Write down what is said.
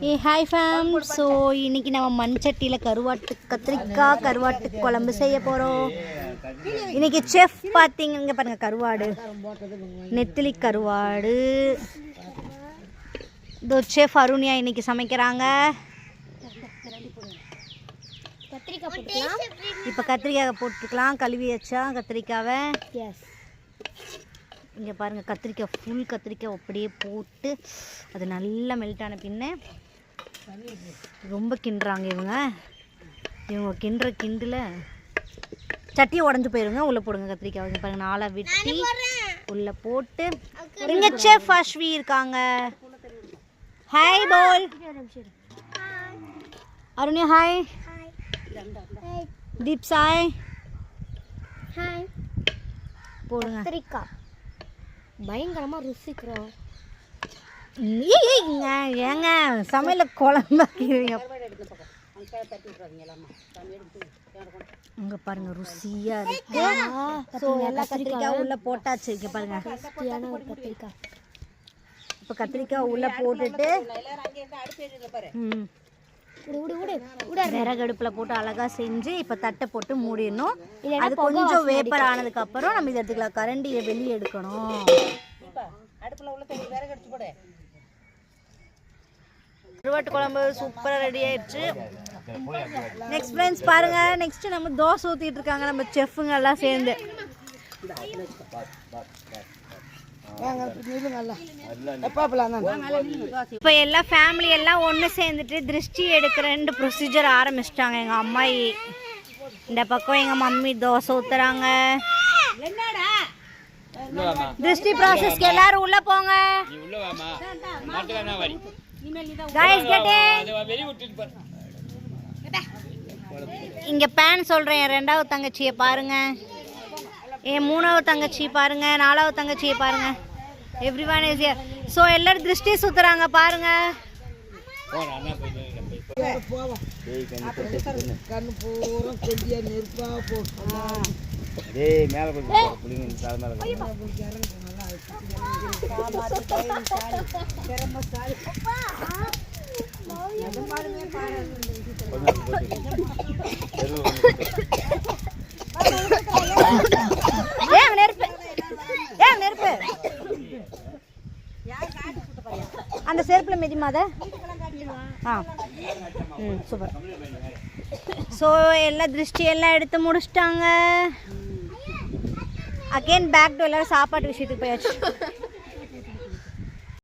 ஏ hi fame. So இன்றைக்கி நம்ம மண் சட்டியில் கத்திரிக்காய் கருவாட்டு குழம்பு செய்ய போகிறோம். இன்றைக்கி செஃப் பார்த்தீங்க பாருங்கள், கருவாடு, நெத்திலி கருவாடு. இதோ செஃப் அருணியா இன்றைக்கி சமைக்கிறாங்க. இப்போ கத்திரிக்காய் போட்டுக்கலாம். கழுவி வச்சா கத்திரிக்காவை. எஸ், இங்கே பாருங்கள், கத்திரிக்காய் ஃபுல் கத்திரிக்காய் அப்படியே போட்டு அது நல்லா மெல்ட் ஆன பின்ன ரொம்ப கிண்டுறாங்க இவங்க கிண்டுற கிண்டில் சட்டியை உடஞ்சி போயிருங்க. உள்ளே போடுங்க கத்திரிக்காய். இங்கே பாருங்கள், நாளாக வெட்டி உள்ளே போட்டு. இங்கே செஃப் அஸ்வி இருக்காங்க. ஹாய் போல். அருணியா ஹாய். தீப் சாய் ஹாய். போடுங்க. கத்திரிக்காய் பயங்கரமாக ருசிக்கிறோம். ஏங்க சமையல் குழம்பாக்கிறீங்க. இங்கே பாருங்க, ருசியாக இருக்கு. ஸோ எல்லா கத்திரிக்காய் உள்ளே போட்டாச்சு. இங்கே பாருங்க, ஒரு கத்திரிக்காய். இப்போ கத்திரிக்காய் உள்ளே போட்டுட்டு விறகடுப்பில் போட்டு அழகாக செஞ்சு இப்போ தட்டை போட்டு மூடிடணும். அது கொஞ்சம் வேப்பர் ஆனதுக்கப்புறம் நம்ம இதை எடுத்துக்கலாம். கரண்டியை வெளியே எடுக்கணும். கருவாட்டு குழம்பு சூப்பராக ரெடி ஆயிடுச்சு. நெக்ஸ்ட் ஃப்ரெண்ட்ஸ் பாருங்க, நெக்ஸ்ட் நம்ம தோசை ஊற்றிட்டு இருக்காங்க நம்ம செஃப்புங்க எல்லாம் சேர்ந்து. இப்போ எல்லா ஃபேமிலி எல்லாம் ஒன்று சேர்ந்துட்டு திருஷ்டி எடுக்கிறேன்னு ப்ரொசீஜர் ஆரம்பிச்சிட்டாங்க. எங்கள் அம்மாயி இந்த பக்கம், எங்கள் மம்மி தோசை ஊற்றுறாங்க. திருஷ்டி ப்ராசஸ்க்கு எல்லாரும் உள்ளே போங்க. இங்கே பேன் சொல்கிறேன். என் ரெண்டாவது தங்கச்சியை பாருங்க, என் மூணாவது தங்கச்சி பாருங்க, நாலாவது தங்கச்சியை பாருங்க. Everyone is here. ஸோ எல்லாரும் திருஷ்டி சுத்துறாங்க பாருங்க. நெருப்பு அந்த செருப்புல மிதிமாத. சூப்பர். ஸோ எல்லாம் திருஷ்டி எல்லாம் எடுத்து முடிச்சிட்டாங்க. அகெயின் பேக் டு எல்லாரும் சாப்பாட்டு விஷயத்துக்கு போயாச்சு.